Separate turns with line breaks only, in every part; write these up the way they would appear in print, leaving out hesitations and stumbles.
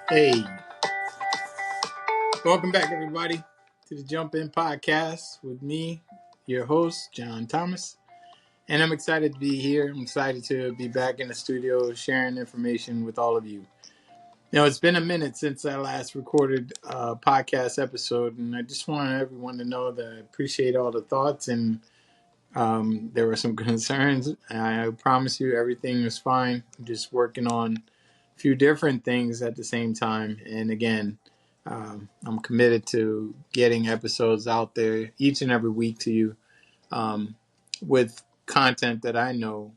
Hey, welcome back, everybody, to the Jump In Podcast with me, your host, John Thomas. And I'm excited to be here. I'm excited to be back in the studio sharing information with all of you. It's been a minute since I last recorded a podcast episode, and I just want everyone to know that I appreciate all the thoughts and there were some concerns. I promise you everything is fine. I'm just working on a few different things at the same time. And again, I'm committed to getting episodes out there each and every week to you um, with content that I know,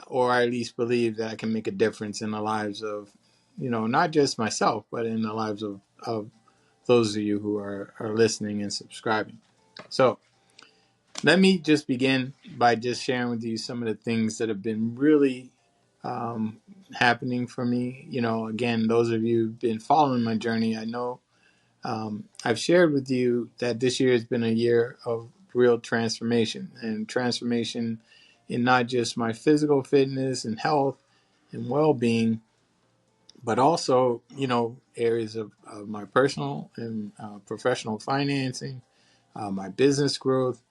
or I at least believe that I can make a difference in the lives of, not just myself, but in the lives of those of you who are listening and subscribing. So, let me just begin by just sharing with you some of the things that have been really um, happening for me. Again, those of you who've been following my journey, I know I've shared with you that this year has been a year of real transformation and transformation in not just my physical fitness and health and well-being, but also, areas of my personal and professional financing, my business growth,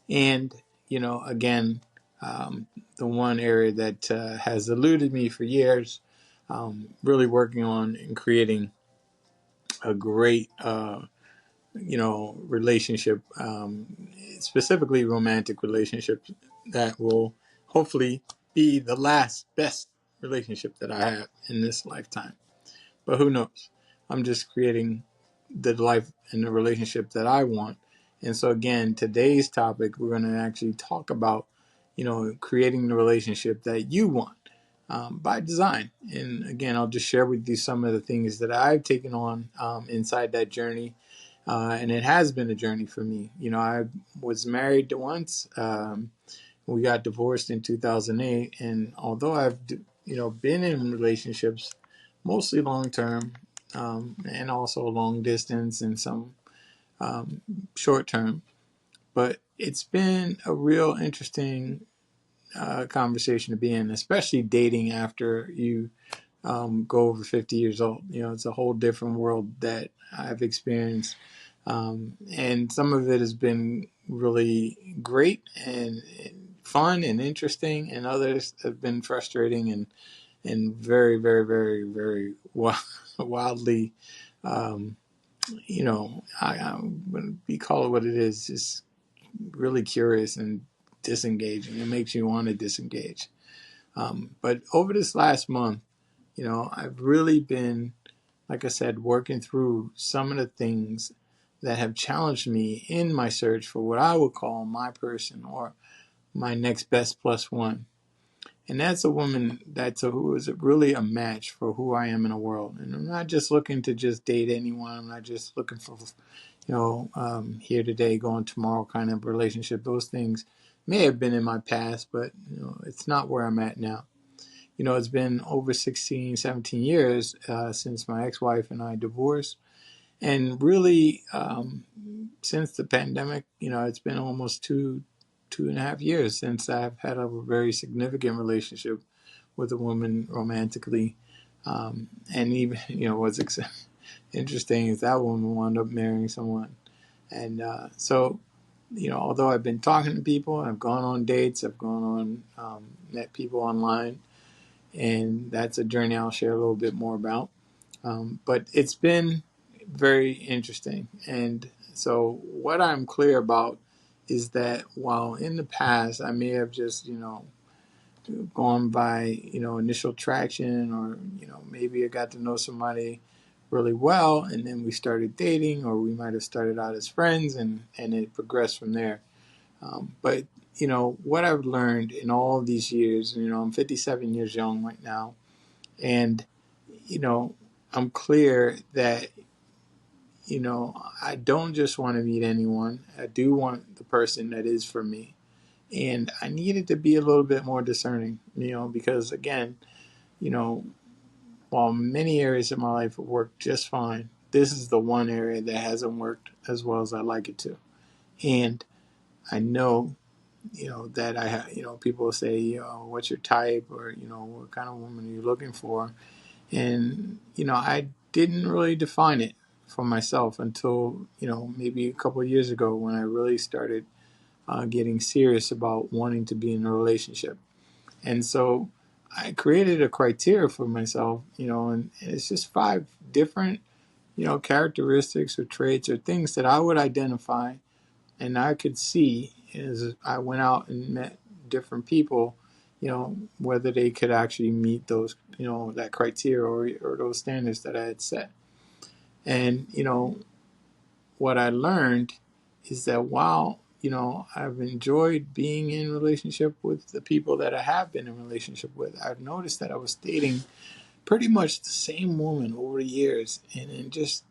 and, again, um, the one area that has eluded me for years, really working on and creating a great, relationship, specifically romantic relationships that will hopefully be the last best relationship that I have in this lifetime. But who knows? I'm just creating the life and the relationship that I want. And so, again, today's topic, we're going to actually talk about, creating the relationship that you want by design. And again, I'll just share with you some of the things that I've taken on inside that journey. And it has been a journey for me. I was married once. We got divorced in 2008. And although I've, been in relationships, mostly long term, and also long distance and some short term. But it's been a real interesting conversation to be in, especially dating after you go over 50 years old. It's a whole different world that I've experienced. And some of it has been really great and fun and interesting, and others have been frustrating and very, very, very, very wildly, um, when we call it what it is, just really curious and disengaging. It makes you want to disengage. But over this last month, I've really been, like I said, working through some of the things that have challenged me in my search for what I would call my person or my next best plus one. And that's a woman who is really a match for who I am in the world. And I'm not just looking to just date anyone. I'm not just looking for, here today, gone tomorrow kind of relationship. Those things may have been in my past, but, it's not where I'm at now. It's been over 16, 17 years since my ex-wife and I divorced. And really, since the pandemic, it's been almost 2.5 years since I've had a very significant relationship with a woman romantically. And even, what's interesting is that woman wound up marrying someone. And so, although I've been talking to people, I've gone on dates, I've gone on, met people online, and that's a journey I'll share a little bit more about. But it's been very interesting. And so, what I'm clear about is that while in the past I may have just, gone by, initial traction, or, maybe I got to know somebody really well and then we started dating, or we might have started out as friends and it progressed from there. But, what I've learned in all of these years, I'm 57 years young right now, and, you know, I'm clear that, I don't just want to meet anyone. I do want the person that is for me. And I needed to be a little bit more discerning, because again, you know, while many areas of my life have worked just fine, this is the one area that hasn't worked as well as I'd like it to. And I know, that people will say, what's your type, or, what kind of woman are you looking for? And, I didn't really define it for myself until, maybe a couple of years ago when I really started getting serious about wanting to be in a relationship. And so I created a criteria for myself, and it's just 5 different, characteristics or traits or things that I would identify and I could see as I went out and met different people, whether they could actually meet those, that criteria or those standards that I had set. And, what I learned is that while, I've enjoyed being in relationship with the people that I have been in relationship with, I've noticed that I was dating pretty much the same woman over the years and in just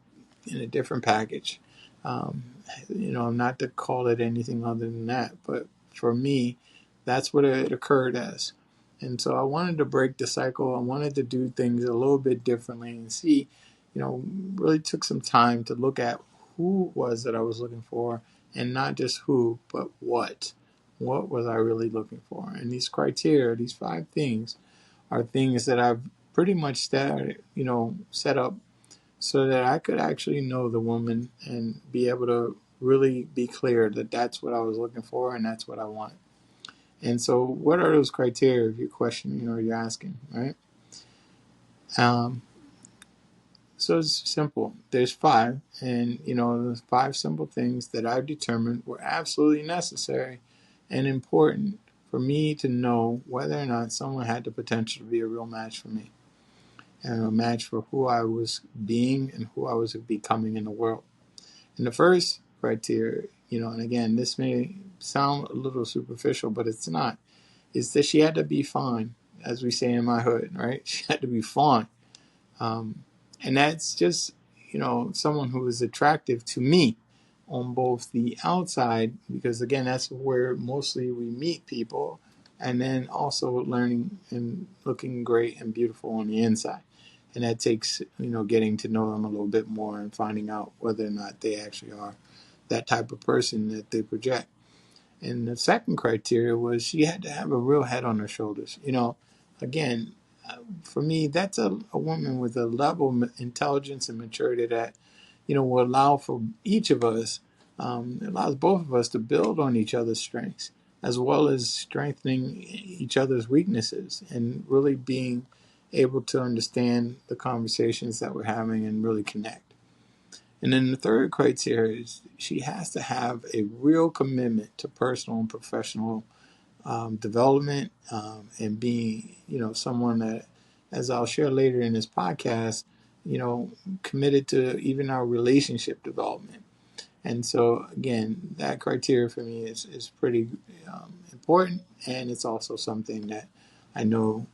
in a different package. Um, not to call it anything other than that, but for me, that's what it occurred as. And so I wanted to break the cycle. I wanted to do things a little bit differently and see, really took some time to look at who it was that I was looking for and not just who, but what. What was I really looking for? And these criteria, these 5 things, are things that I've pretty much set up so that I could actually know the woman and be able to really be clear that that's what I was looking for and that's what I want. And so, what are those criteria? If your question, you're asking, right? Um, so it's simple. There's 5, and there's 5 simple things that I've determined were absolutely necessary and important for me to know whether or not someone had the potential to be a real match for me and a match for who I was being and who I was becoming in the world. And the first criteria, and again, this may sound a little superficial, but it's not, is that she had to be fine, as we say in my hood, right? She had to be fine. And that's just, someone who is attractive to me on both the outside, because again, that's where mostly we meet people, and then also learning and looking great and beautiful on the inside. And that takes, getting to know them a little bit more and finding out whether or not they actually are that type of person that they project. And the second criteria was she had to have a real head on her shoulders. Again, for me, that's a woman with a level of intelligence and maturity that, will allow for each of us, it allows both of us to build on each other's strengths as well as strengthening each other's weaknesses and really being able to understand the conversations that we're having and really connect. And then the third criteria is she has to have a real commitment to personal and professional development and being, someone that, as I'll share later in this podcast, committed to even our relationship development. And so, again, that criteria for me is pretty important. And it's also something that I know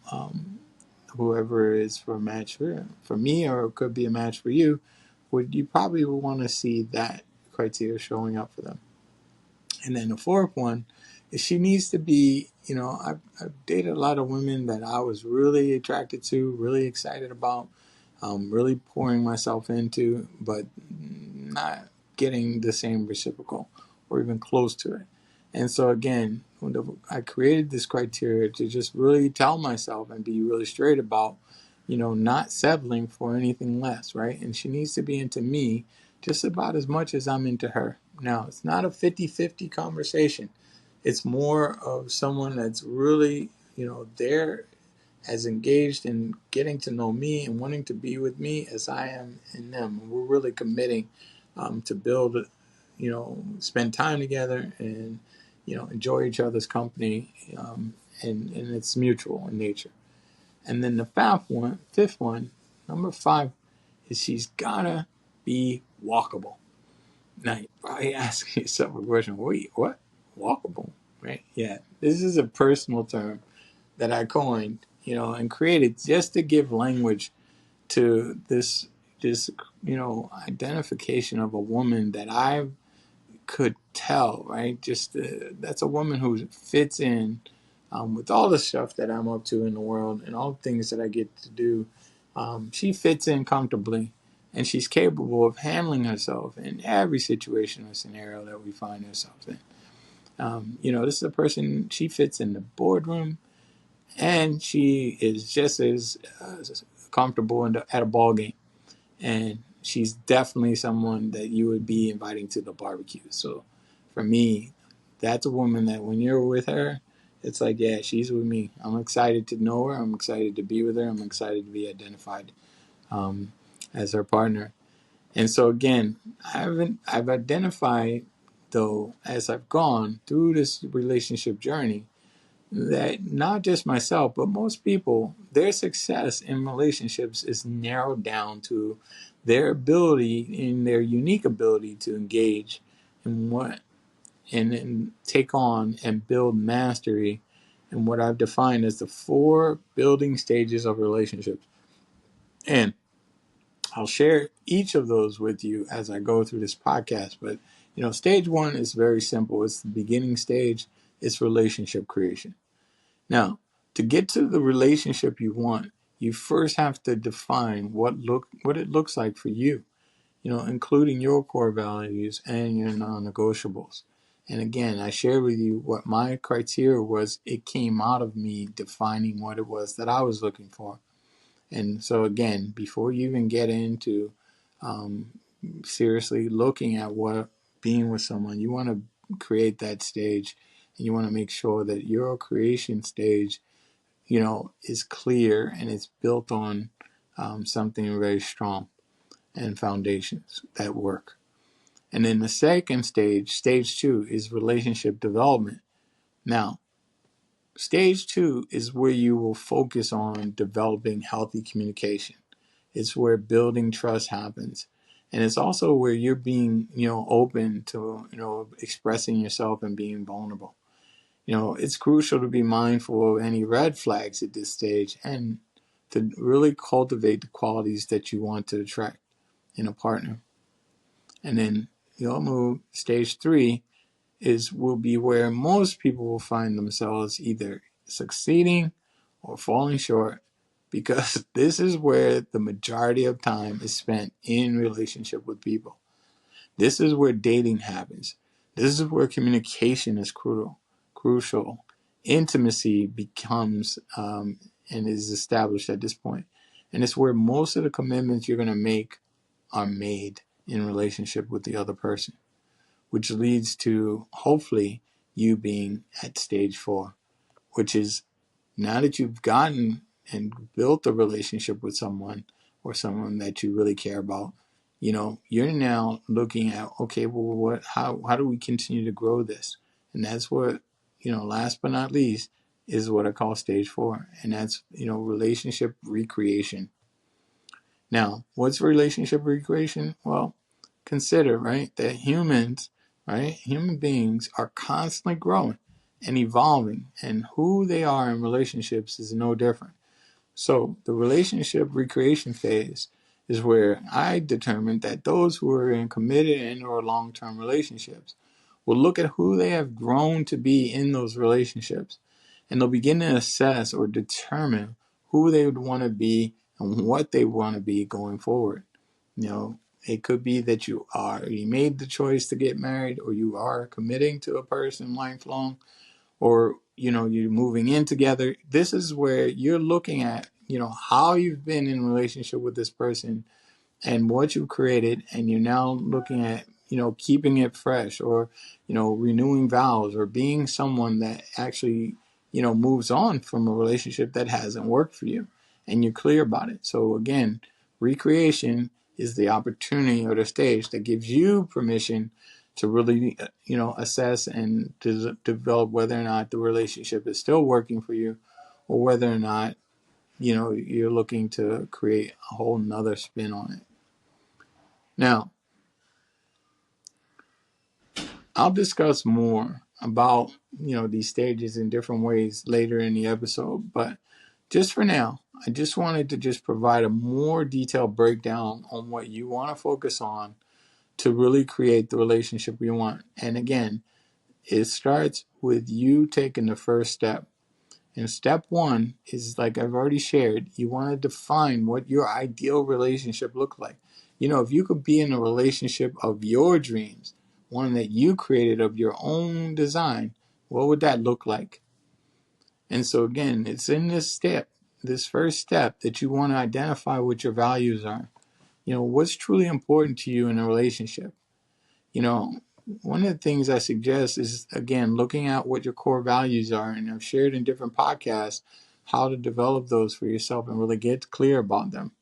whoever is for a match for me, or it could be a match for you, you probably would want to see that criteria showing up for them. And then the fourth one is she needs to be, I've dated a lot of women that I was really attracted to, really excited about, really pouring myself into, but not getting the same reciprocal or even close to it. And so again, I created this criteria to just really tell myself and be really straight about, not settling for anything less, right? And she needs to be into me just about as much as I'm into her. Now, it's not a 50-50 conversation. It's more of someone that's really, there as engaged in getting to know me and wanting to be with me as I am in them. We're really committing to build, spend time together and, enjoy each other's company. And it's mutual in nature. And then the fifth one, number 5, is she's gotta be walkable. Now, you're probably asking yourself a question, wait, what? Walkable, right? Yeah, this is a personal term that I coined, and created just to give language to this, identification of a woman that I could tell, right? Just that's a woman who fits in with all the stuff that I'm up to in the world and all the things that I get to do. She fits in comfortably, and she's capable of handling herself in every situation or scenario that we find ourselves in. This is a person, she fits in the boardroom, and she is just as comfortable at a ball game, and she's definitely someone that you would be inviting to the barbecue. So for me, that's a woman that when you're with her, it's like, yeah, she's with me. I'm excited to know her. I'm excited to be with her. I'm excited to be identified um, as her partner. And so again, I've identified, though, as I've gone through this relationship journey, that not just myself, but most people, their success in relationships is narrowed down to their ability, in their unique ability to engage in what and take on and build mastery in what I've defined as the 4 building stages of relationships. And I'll share each of those with you as I go through this podcast. But, stage 1 is very simple. It's the beginning stage. It's relationship creation. Now, to get to the relationship you want, you first have to define what it looks like for you, including your core values and your non-negotiables. And again, I shared with you what my criteria was. It came out of me defining what it was that I was looking for. And so again, before you even get into um, seriously looking at what being with someone, you want to create that stage, and you want to make sure that your creation stage, is clear and it's built on something very strong and foundations that work. And then the second stage, stage 2, is relationship development. Now, stage 2 is where you will focus on developing healthy communication. It's where building trust happens. And it's also where you're being, open to, expressing yourself and being vulnerable. It's crucial to be mindful of any red flags at this stage and to really cultivate the qualities that you want to attract in a partner. And then you'll move stage 3 will be where most people will find themselves either succeeding or falling short, because this is where the majority of time is spent in relationship with people. This is where dating happens. This is where communication is crucial. Intimacy becomes and is established at this point. And it's where most of the commitments you're going to make are made in relationship with the other person, which leads to hopefully you being at stage 4, which is now that you've gotten and built a relationship with someone or someone that you really care about, you're now looking at, okay, well, how do we continue to grow this? And that's what, last but not least, is what I call stage 4. And that's, relationship recreation. Now, what's relationship recreation? Well, consider, right, that human beings are constantly growing and evolving, and who they are in relationships is no different. So the relationship recreation phase is where I determined that those who are in committed and or long-term relationships will look at who they have grown to be in those relationships, and they'll begin to assess or determine who they would want to be and what they want to be going forward. It could be that you already made the choice to get married, or you are committing to a person lifelong, or you're moving in together. This is where you're looking at how you've been in relationship with this person and what you've created, and you're now looking at keeping it fresh, or renewing vows, or being someone that actually moves on from a relationship that hasn't worked for you, and you're clear about it. So again, recreation is the opportunity or the stage that gives you permission to really assess and to develop whether or not the relationship is still working for you, or whether or not you're looking to create a whole nother spin on it. Now, I'll discuss more about these stages in different ways later in the episode, but just for now, I just wanted to just provide a more detailed breakdown on what you want to focus on to really create the relationship you want. And again, it starts with you taking the first step. And step 1 is, like I've already shared, you want to define what your ideal relationship looks like. If you could be in a relationship of your dreams, one that you created of your own design, what would that look like? And so again, it's in this step this first step that you want to identify what your values are. What's truly important to you in a relationship. You know, one of the things I suggest is, again, looking at what your core values are. And I've shared in different podcasts how to develop those for yourself and really get clear about them.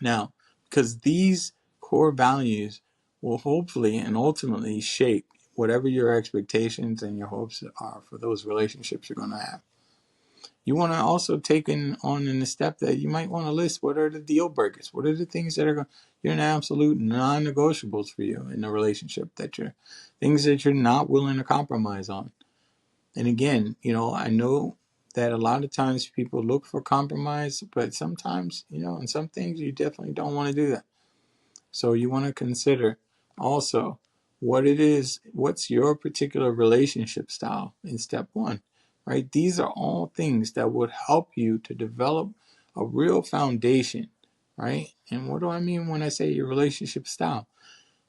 Now, because these core values will hopefully and ultimately shape whatever your expectations and your hopes are for those relationships you're going to have. You want to also take on in the step that you might want to list what are the deal breakers, what are the things that are you're an absolute non-negotiables for you in a relationship, things that you're not willing to compromise on. And again, I know that a lot of times people look for compromise, but sometimes, in some things you definitely don't want to do that. So you want to consider also what's your particular relationship style in step one, right? These are all things that would help you to develop a real foundation, right? And what do I mean when I say your relationship style?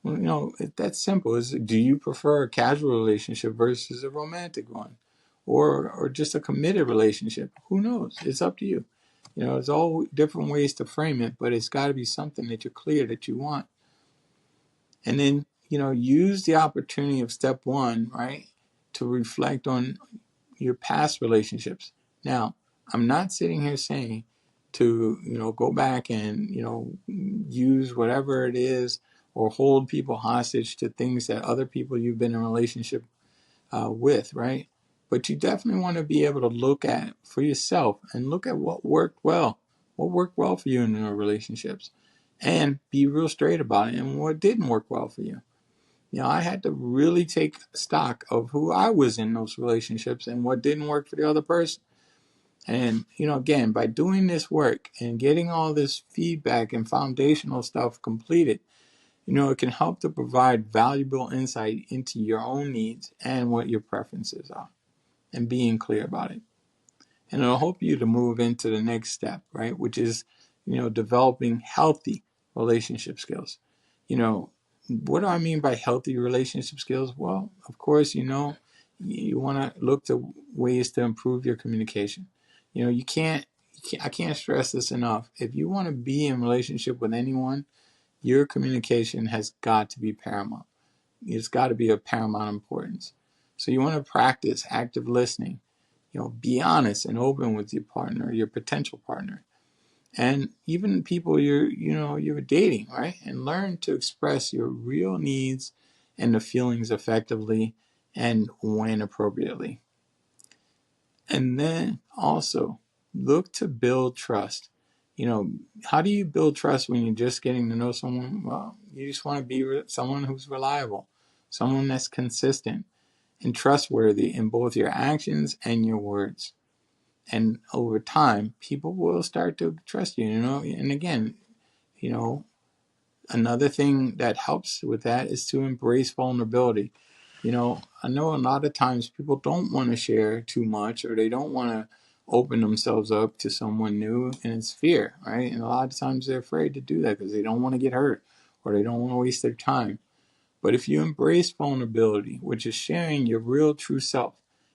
Well, that's simple. Do you prefer a casual relationship versus a romantic one? Or just a committed relationship? Who knows? It's up to you. There's all different ways to frame it, but it's got to be something that you're clear that you want. And then, use the opportunity of step one, right, to reflect on your past relationships. Now, I'm not sitting here saying to, go back and, use whatever it is or hold people hostage to things that other people you've been in a relationship with, right? But you definitely want to be able to look at for yourself and look at what worked well for you in your relationships, and be real straight about it and what didn't work well for you. I had to really take stock of who I was in those relationships and what didn't work for the other person. And, again, by doing this work and getting all this feedback and foundational stuff completed, it can help to provide valuable insight into your own needs and what your preferences are, and being clear about it. And it'll help you to move into the next step, right? Which is, developing healthy relationship skills. What do I mean by healthy relationship skills? Well, of course, you want to look to ways to improve your communication. I can't stress this enough. If you want to be in relationship with anyone, your communication has got to be paramount. It's got to be of paramount importance. So you want to practice active listening. Be honest and open with your partner, your potential partner, and even people you're dating, right? And learn to express your real needs and the feelings effectively and when appropriately. And then also look to build trust. How do you build trust when you're just getting to know someone? Well, you just want to be someone who's reliable, someone that's consistent and trustworthy in both your actions and your words. And over time, people will start to trust you, And again, another thing that helps with that is to embrace vulnerability. I know a lot of times people don't want to share too much, or they don't want to open themselves up to someone new, and it's fear, right? And a lot of times they're afraid to do that because they don't want to get hurt or they don't want to waste their time. But if you embrace vulnerability, which is sharing your real true self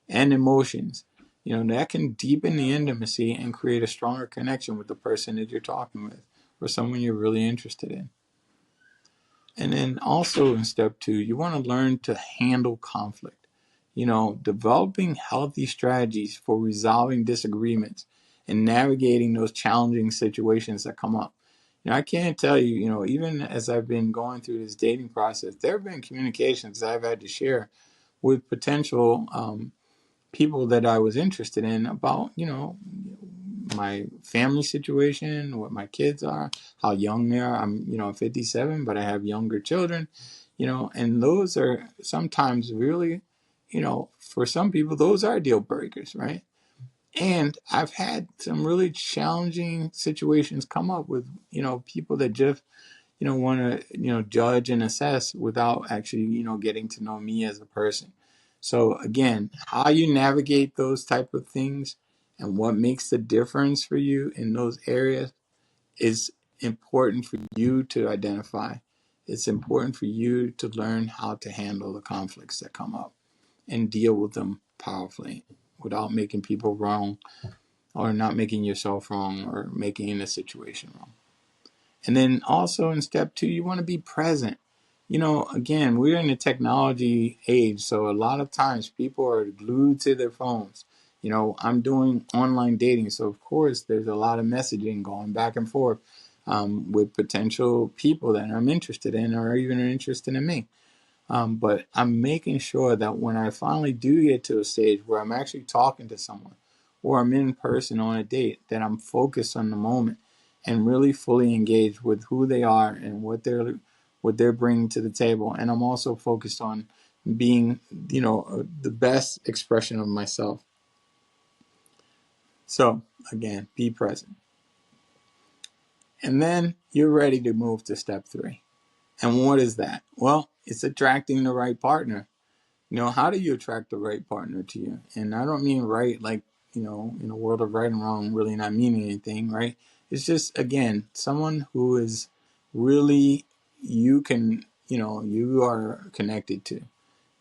and emotions, that can deepen the intimacy and create a stronger connection with the person that you're talking with or someone you're really interested in. And then also in step two, you want to learn to handle conflict. Developing healthy strategies for resolving disagreements and navigating those challenging situations that come up. I can't tell you, even as I've been going through this dating process, there have been communications I've had to share with potential people that I was interested in about, my family situation, what my kids are, how young they are. I'm, 57, but I have younger children, and those are sometimes really, for some people, those are deal breakers, right? And I've had some really challenging situations come up with, people that just, want to, judge and assess without actually, getting to know me as a person. So again, how you navigate those type of things and what makes the difference for you in those areas is important for you to identify. It's important for you to learn how to handle the conflicts that come up and deal with them powerfully without making people wrong or not making yourself wrong or making a situation wrong. And then also in step 2, you want to be present. Again, we're in a technology age, so a lot of times people are glued to their phones. I'm doing online dating, so of course there's a lot of messaging going back and forth with potential people that I'm interested in or even are interested in me. But I'm making sure that when I finally do get to a stage where I'm actually talking to someone or I'm in person on a date, that I'm focused on the moment and really fully engaged with who they are and what they're bringing to the table. And I'm also focused on being, the best expression of myself. So again, be present. And then you're ready to move to step 3. And what is that? Well, it's attracting the right partner. How do you attract the right partner to you? And I don't mean right like, in a world of right and wrong really not meaning anything, right? It's just, again, someone who is really, you are connected to.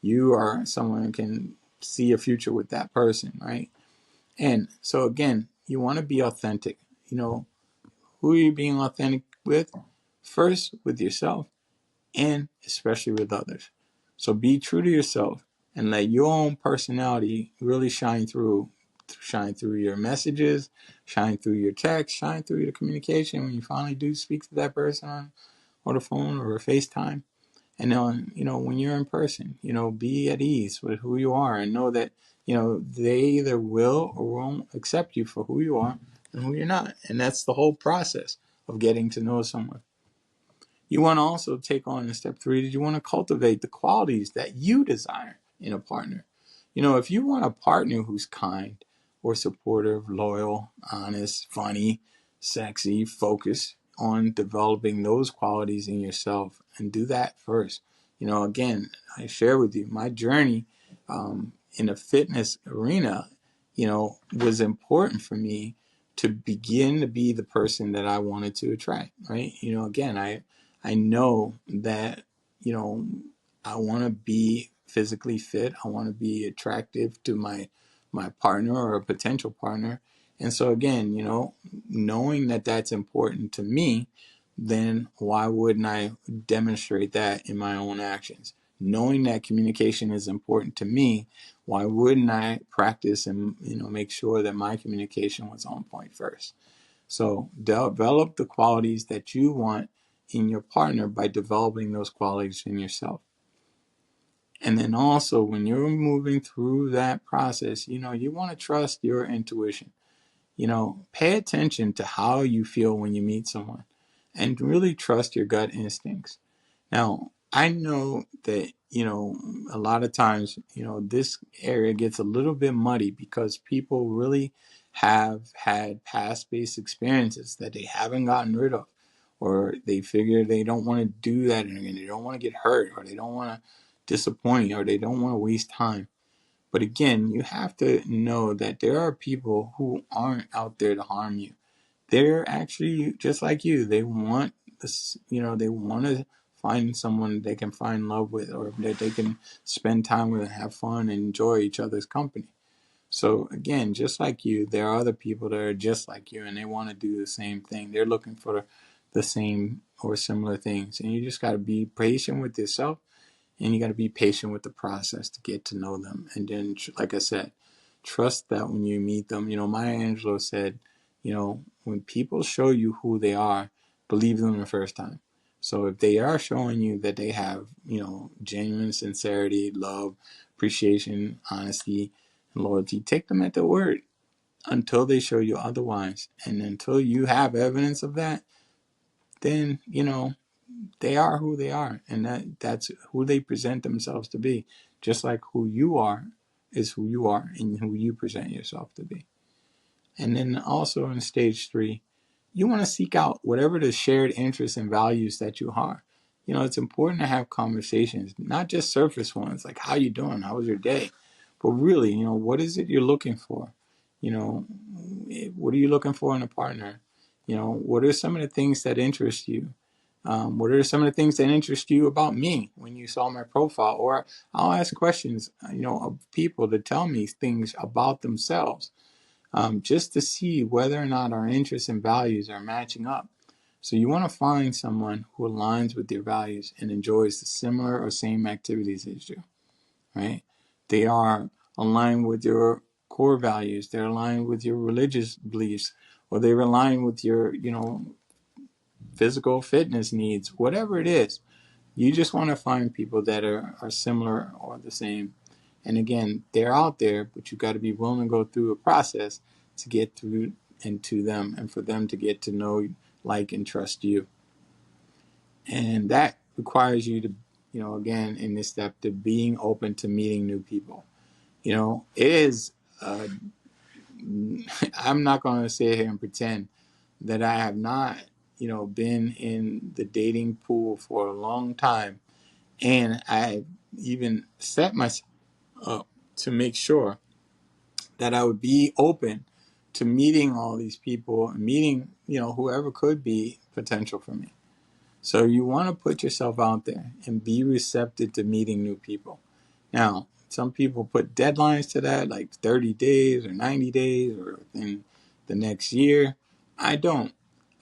You are someone who can see a future with that person, right? And so, again, you want to be authentic. Who are you being authentic with? First, with yourself, and especially with others. So be true to yourself and let your own personality really shine through your messages, shine through your text, shine through your communication when you finally do speak to that person on the phone or a FaceTime. And then, when you're in person, be at ease with who you are and know that, they either will or won't accept you for who you are and who you're not. And that's the whole process of getting to know someone. You want to also take on in step 3 that you want to cultivate the qualities that you desire in a partner. If you want a partner who's kind or supportive, loyal, honest, funny, sexy, focus on developing those qualities in yourself and do that first. Again, I share with you my journey in a fitness arena, was important for me to begin to be the person that I wanted to attract, right? Again, I know that, I want to be physically fit. I want to be attractive to my partner or a potential partner. And so again, knowing that that's important to me, then why wouldn't I demonstrate that in my own actions? Knowing that communication is important to me, why wouldn't I practice and make sure that my communication was on point first? So develop the qualities that you want in your partner by developing those qualities in yourself. And then also when you're moving through that process, you want to trust your intuition. Pay attention to how you feel when you meet someone and really trust your gut instincts. Now, I know that, a lot of times, this area gets a little bit muddy because people really have had past based experiences that they haven't gotten rid of, or they figure they don't want to do that again. They don't want to get hurt, or they don't want to disappoint you, or they don't want to waste time. But again, you have to know that there are people who aren't out there to harm you. They're actually just like you. They want this, they want to find someone they can find love with or that they can spend time with and have fun and enjoy each other's company. So again, just like you, there are other people that are just like you and they want to do the same thing. They're looking for the same or similar things. And you just got to be patient with yourself and you got to be patient with the process to get to know them. And then, like I said, trust that when you meet them. Maya Angelou said, when people show you who they are, believe them the first time. So if they are showing you that they have, genuine sincerity, love, appreciation, honesty, and loyalty, take them at their word until they show you otherwise. And until you have evidence of that, then, they are who they are, and that's who they present themselves to be. Just like who you are is who you are and who you present yourself to be. And then also in stage 3, you want to seek out whatever the shared interests and values that you are. It's important to have conversations, not just surface ones like how you doing, how was your day, but really, what is it you're looking for? What are you looking for in a partner? What are some of the things that interest you? What are some of the things that interest you about me when you saw my profile? Or I'll ask questions, of people to tell me things about themselves. just to see whether or not our interests and values are matching up. So you want to find someone who aligns with your values and enjoys the similar or same activities as you, right? They are aligned with your core values. They're aligned with your religious beliefs, or they're aligned with your, physical fitness needs, whatever it is. You just want to find people that are similar or the same. And again, they're out there, but you got to be willing to go through a process to get through and to them, and for them to get to know, like, and trust you. And that requires you to, again, in this step, to being open to meeting new people. It is, I'm not going to sit here and pretend that I have not, been in the dating pool for a long time. And I even set myself up to make sure that I would be open to meeting all these people and meeting, whoever could be potential for me. So you want to put yourself out there and be receptive to meeting new people. Now, some people put deadlines to that, like 30 days or 90 days or in the next year. I don't.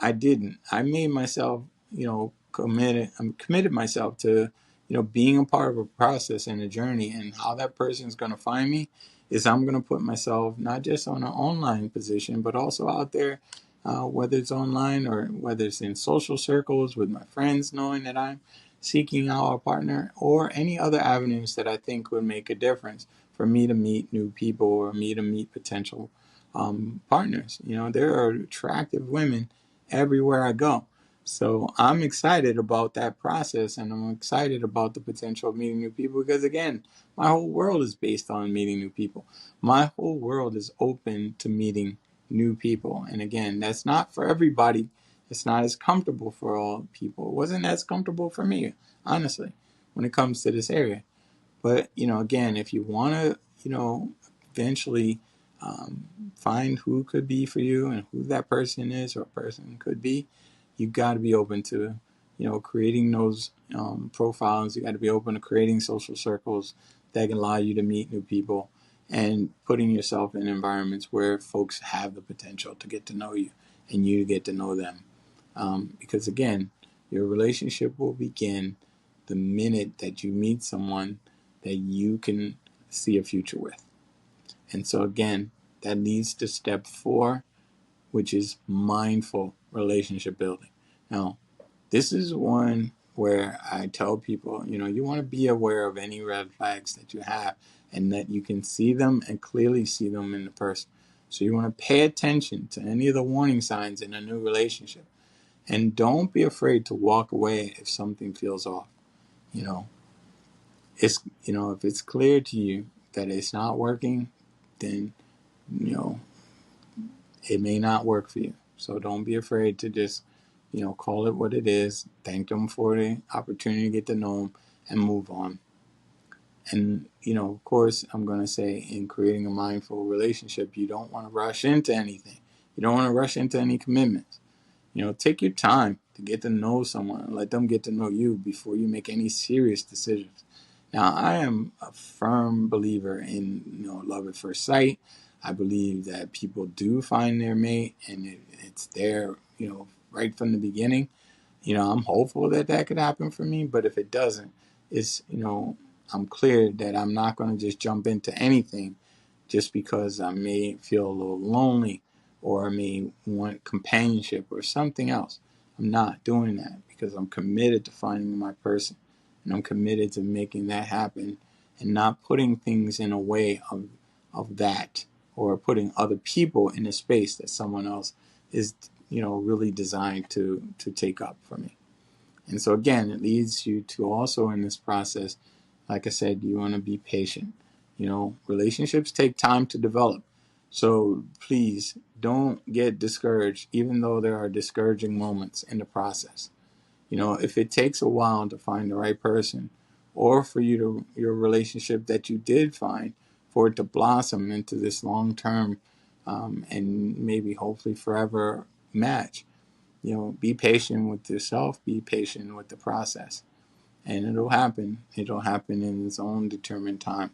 I didn't. I made myself, committed. I'm committed myself to, being a part of a process and a journey. And how that person is going to find me is I'm going to put myself not just on an online position, but also out there, whether it's online or whether it's in social circles with my friends, knowing that I'm seeking out a partner, or any other avenues that I think would make a difference for me to meet new people or me to meet potential partners. There are attractive women everywhere I go. So I'm excited about that process, and I'm excited about the potential of meeting new people because, again, my whole world is based on meeting new people. My whole world is open to meeting new people. And again, that's not for everybody. It's not as comfortable for all people. It wasn't as comfortable for me, honestly, when it comes to this area. But, again, if you want to, eventually find who could be for you and who that person is or person could be, you got to be open to, creating those profiles. You got to be open to creating social circles that can allow you to meet new people and putting yourself in environments where folks have the potential to get to know you and you get to know them. Because again, your relationship will begin the minute that you meet someone that you can see a future with. And so again, that leads to step 4, which is mindful relationship building. Now, this is one where I tell people, you want to be aware of any red flags that you have and that you can see them and clearly see them in the person. So you want to pay attention to any of the warning signs in a new relationship. And don't be afraid to walk away if something feels off. You know, if it's clear to you that it's not working, then, it may not work for you. So don't be afraid to just, call it what it is, thank them for the opportunity to get to know them, and move on. And, of course, I'm going to say in creating a mindful relationship, you don't want to rush into anything. You don't want to rush into any commitments. Take your time to get to know someone and let them get to know you before you make any serious decisions. Now, I am a firm believer in, love at first sight. I believe that people do find their mate and it's there, right from the beginning. I'm hopeful that that could happen for me, but if it doesn't, it's, I'm clear that I'm not going to just jump into anything just because I may feel a little lonely or I may want companionship or something else. I'm not doing that because I'm committed to finding my person, and I'm committed to making that happen and not putting things in a way of that, or putting other people in a space that someone else is, really designed to take up for me. And so again, it leads you to also in this process, like I said, you want to be patient. Relationships take time to develop. So please don't get discouraged, even though there are discouraging moments in the process. If it takes a while to find the right person, or for your relationship that you did find, for it to blossom into this long-term and maybe hopefully forever match, be patient with yourself, be patient with the process, and it'll happen. It'll happen in its own determined time.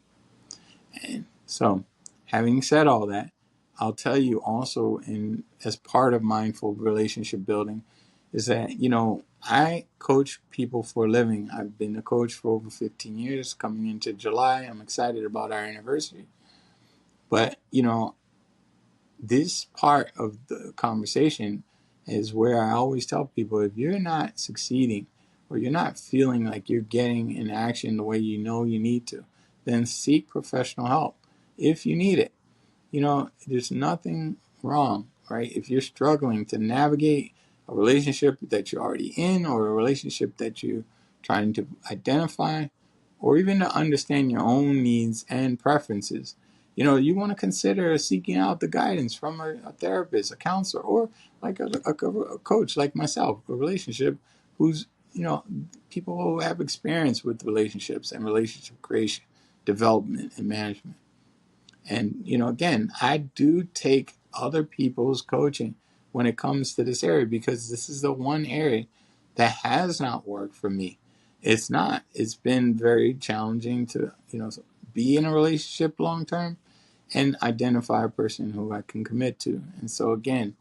And so, having said all that, I'll tell you also, as part of mindful relationship building, is that, I coach people for a living. I've been a coach for over 15 years. Coming into July, I'm excited about our anniversary. But, this part of the conversation is where I always tell people, if you're not succeeding or you're not feeling like you're getting in action the way you know you need to, then seek professional help if you need it. There's nothing wrong, right? If you're struggling to navigate a relationship that you're already in, or a relationship that you're trying to identify, or even to understand your own needs and preferences, you want to consider seeking out the guidance from a therapist, a counselor, or like a coach like myself, a relationship who's, people who have experience with relationships and relationship creation, development, and management. And, again, I do take other people's coaching when it comes to this area, because this is the one area that has not worked for me. It's not. It's been very challenging to, be in a relationship long term and identify a person who I can commit to. And so, again,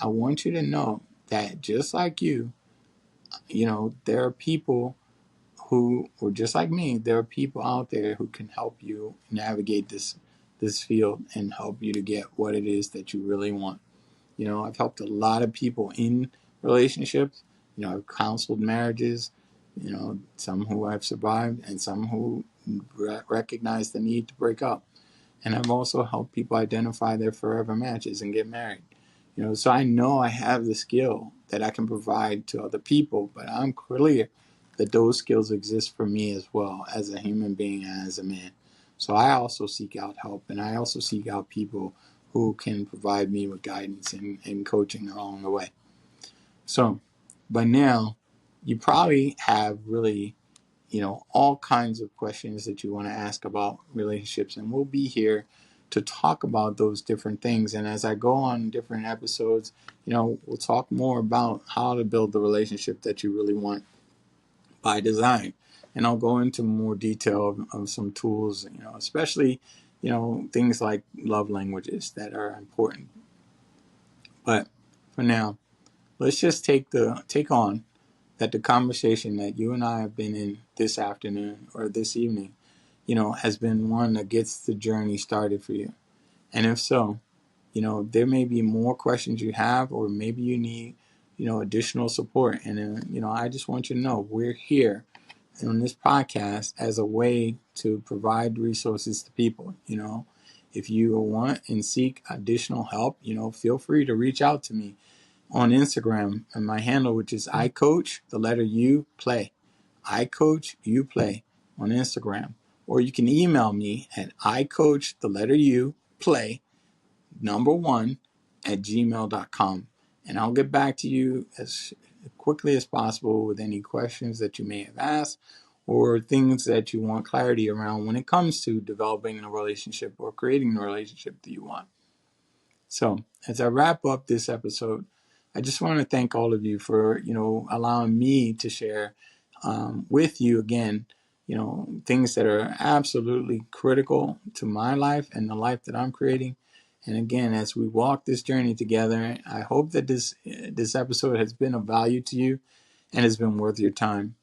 I want you to know that just like you, there are people who, or just like me, there are people out there who can help you navigate this field and help you to get what it is that you really want. I've helped a lot of people in relationships. I've counseled marriages, some who have survived and some who recognize the need to break up. And I've also helped people identify their forever matches and get married. So I know I have the skill that I can provide to other people, but I'm clear that those skills exist for me as well, as a human being and as a man. So I also seek out help, and I also seek out people who can provide me with guidance and coaching along the way. So by now, you probably have really, all kinds of questions that you want to ask about relationships, and we'll be here to talk about those different things. And as I go on different episodes, we'll talk more about how to build the relationship that you really want by design. And I'll go into more detail of some tools, especially, things like love languages that are important. But for now, let's just take on that the conversation that you and I have been in this afternoon or this evening, has been one that gets the journey started for you. And if so, there may be more questions you have, or maybe you need, additional support. And, I just want you to know we're here on this podcast as a way to provide resources to people. If you want and seek additional help, feel free to reach out to me on Instagram, and my handle, which is iCoach, the letter U, play. iCoach, you play on Instagram. Or you can email me at iCoach, the letter U, play, number 1, at gmail.com. And I'll get back to you as quickly as possible with any questions that you may have asked, or things that you want clarity around when it comes to developing a relationship or creating the relationship that you want. So as I wrap up this episode, I just want to thank all of you for, allowing me to share with you again, things that are absolutely critical to my life and the life that I'm creating. And again, as we walk this journey together, I hope that this episode has been of value to you and has been worth your time.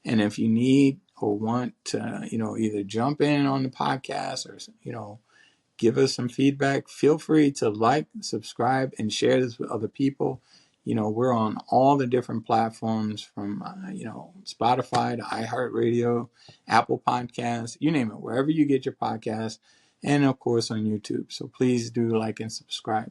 And if you need or want to, either jump in on the podcast or, give us some feedback, feel free to like, subscribe, and share this with other people. We're on all the different platforms from, Spotify to iHeartRadio, Apple Podcasts, you name it, wherever you get your podcasts, and of course on YouTube. So please do like and subscribe.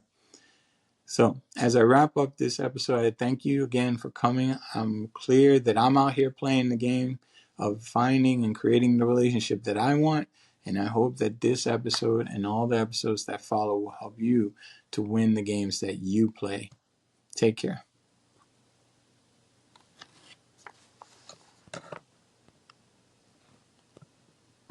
So as I wrap up this episode, I thank you again for coming. I'm clear that I'm out here playing the game of finding and creating the relationship that I want. And I hope that this episode and all the episodes that follow will help you to win the games that you play. Take care.